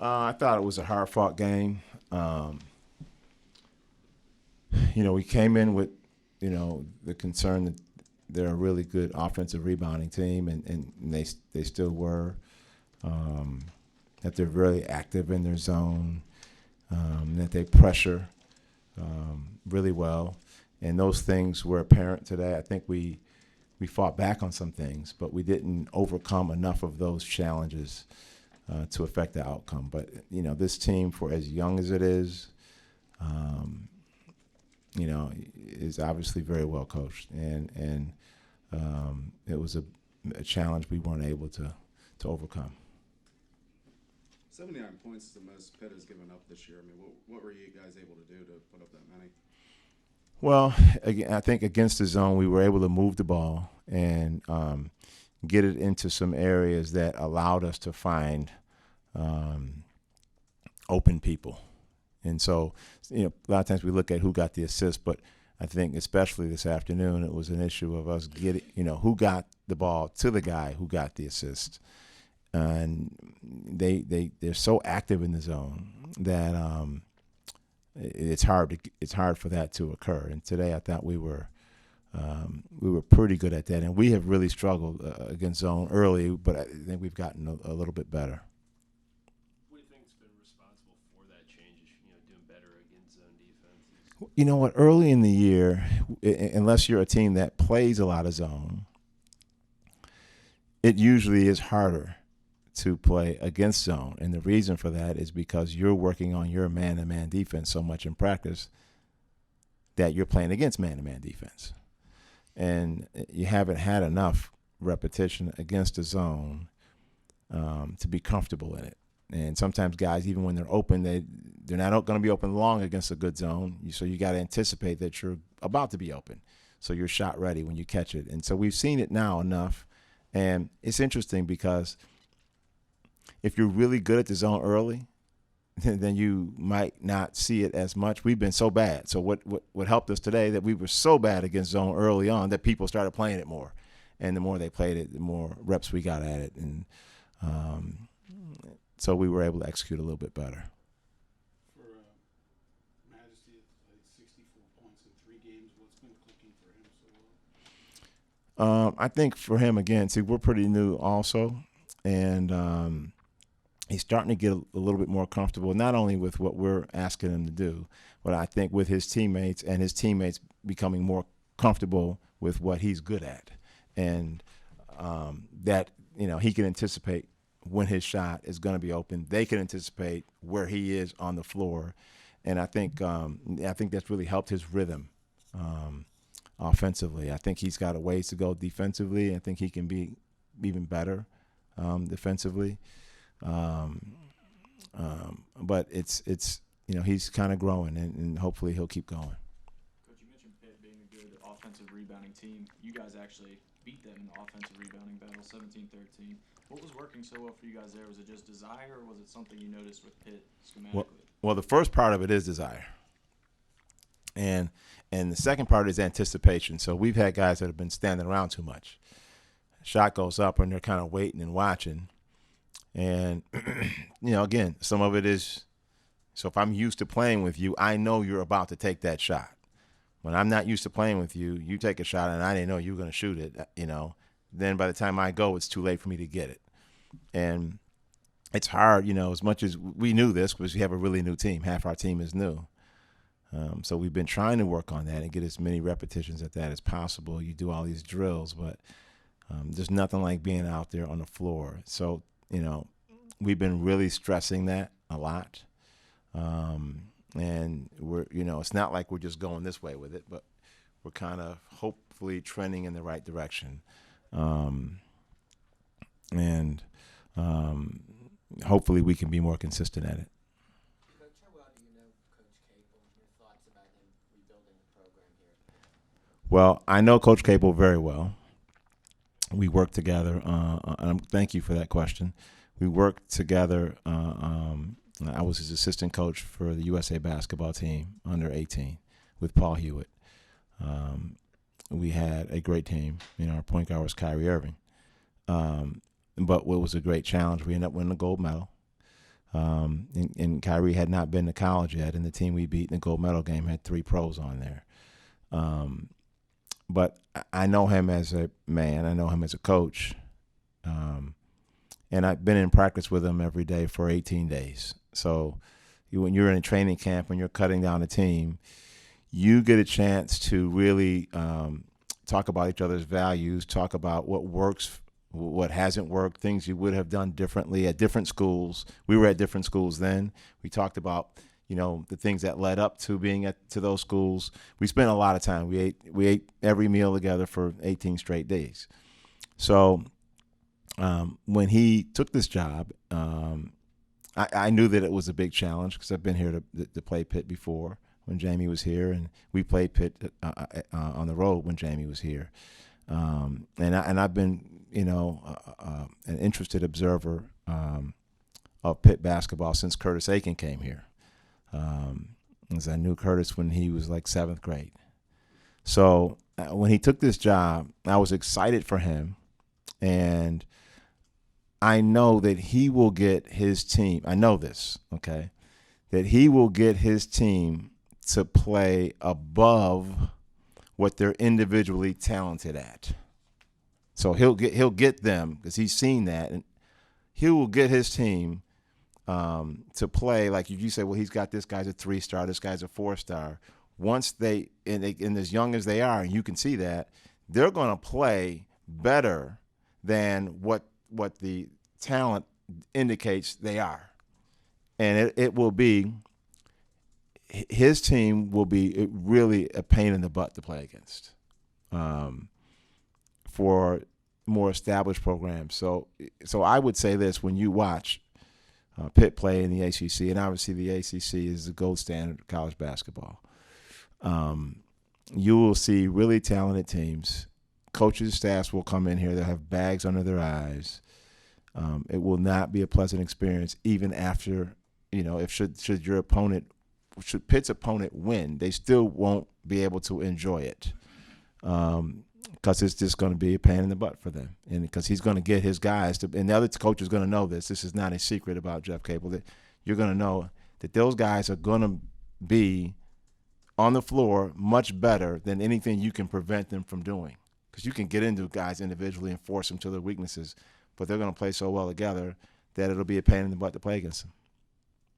I thought it was a hard-fought game. We came in with, the concern that they're a really good offensive rebounding team, and they still were. That they're very active in their zone, that they pressure really well, and those things were apparent today. I think we fought back on some things, but we didn't overcome enough of those challenges to affect the outcome. But this team, for as young as it um, is obviously very well coached, and it was a challenge we weren't able to overcome. 79 points is the most Pitt has given up this year. I mean, what were you guys able to do to put up that many? Well, again, I think against the zone, we were able to move the ball and get it into some areas that allowed us to find um, open people. And so, a lot of times we look at who got the assist, but I think especially this afternoon, it was an issue of us getting, who got the ball to the guy who got the assist. And they're so active in the zone that it's hard for that to occur. And today I thought we were pretty good at that, and we have really struggled against zone early, but I think we've gotten a little bit better. What do you think's been responsible for that change? Doing better against zone defenses. You know what? Early in the year, unless you're a team that plays a lot of zone, it usually is harder to play against zone. And the reason for that is because you're working on your man-to-man defense so much in practice that you're playing against man-to-man defense. And you haven't had enough repetition against the zone to be comfortable in it. And sometimes guys, even when they're open, they're not going to be open long against a good zone. So you got to anticipate that you're about to be open. So you're shot ready when you catch it. And so we've seen it now enough. And it's interesting because if you're really good at the zone early, then you might not see it as much. We've been so bad. So what helped us today, that we were so bad against zone early on that people started playing it more. And the more they played it, the more reps we got at it. And so we were able to execute a little bit better. For Majesty, it's 64 points in 3 games. What's been clicking for him so well? I think for him, again, see, we're pretty new also. And he's starting to get a little bit more comfortable, not only with what we're asking him to do, but I think with his teammates, and his teammates becoming more comfortable with what he's good at. And that, he can anticipate when his shot is going to be open. They can anticipate where he is on the floor. And I think that's really helped his rhythm offensively. I think he's got a ways to go defensively. I think he can be even better defensively. But it's he's kind of growing, and hopefully he'll keep going. Coach, you mentioned Pitt being a good offensive rebounding team. You guys actually beat them in the offensive rebounding battle, 17-13. What was working so well for you guys there? Was it just desire, or was it something you noticed with Pitt schematically? Well, the first part of it is desire. And the second part is anticipation. So we've had guys that have been standing around too much. Shot goes up, and they're kind of waiting and watching. And, again, some of it is, so if I'm used to playing with you, I know you're about to take that shot. When I'm not used to playing with you, you take a shot and I didn't know you were going to shoot it, then by the time I go, it's too late for me to get it. And it's hard, as much as we knew this, because we have a really new team. Half our team is new. So we've been trying to work on that and get as many repetitions at that as possible. You do all these drills, but there's nothing like being out there on the floor. So, we've been really stressing that a lot. And we're, it's not like we're just going this way with it, but we're kind of hopefully trending in the right direction. And hopefully we can be more consistent at it. Coach, how well do you know Coach Capel? Your thoughts about him rebuilding the program here? Well, I know Coach Capel very well. We worked together. Thank you for that question. We worked together. I was his assistant coach for the USA basketball team under 18 with Paul Hewitt. We had a great team. Our point guard was Kyrie Irving. But what was a great challenge, we ended up winning the gold medal. And Kyrie had not been to college yet, and the team we beat in the gold medal game had 3 pros on there. But I know him as a man. I know him as a coach. And I've been in practice with him every day for 18 days. So when you're in a training camp and you're cutting down a team, you get a chance to really talk about each other's values, talk about what works, what hasn't worked, things you would have done differently at different schools. We were at different schools then. We talked about, the things that led up to being to those schools. We spent a lot of time. We ate every meal together for 18 straight days. So when he took this job, I knew that it was a big challenge because I've been here to play Pitt before when Jamie was here, and we played Pitt on the road when Jamie was here. And I've been, an interested observer of Pitt basketball since Curtis Aiken came here. As I knew Curtis when he was like 7th grade. So when he took this job, I was excited for him, and I know that he will get his team. I know this, okay, that he will get his team to play above what they're individually talented at. So he'll get them because he's seen that, and he will get his team to play like you say. Well, he's got this guy's a 3-star, this guy's a 4-star. Once they as young as they are, and you can see that they're going to play better than what the talent indicates they are, and it will be. His team will be really a pain in the butt to play against for more established programs. So I would say this: when you watch Pitt play in the ACC, and obviously the ACC is the gold standard of college basketball, you will see really talented teams. Coaches, staffs will come in here. They'll have bags under their eyes. It will not be a pleasant experience, even after, if should Pitt's opponent win, they still won't be able to enjoy it because it's just going to be a pain in the butt for them. And because he's going to get his guys to, and the other coach is going to know this. This is not a secret about Jeff Capel. That you're going to know that those guys are going to be on the floor much better than anything you can prevent them from doing. Because you can get into guys individually and force them to their weaknesses, but they're going to play so well together that it'll be a pain in the butt to play against them.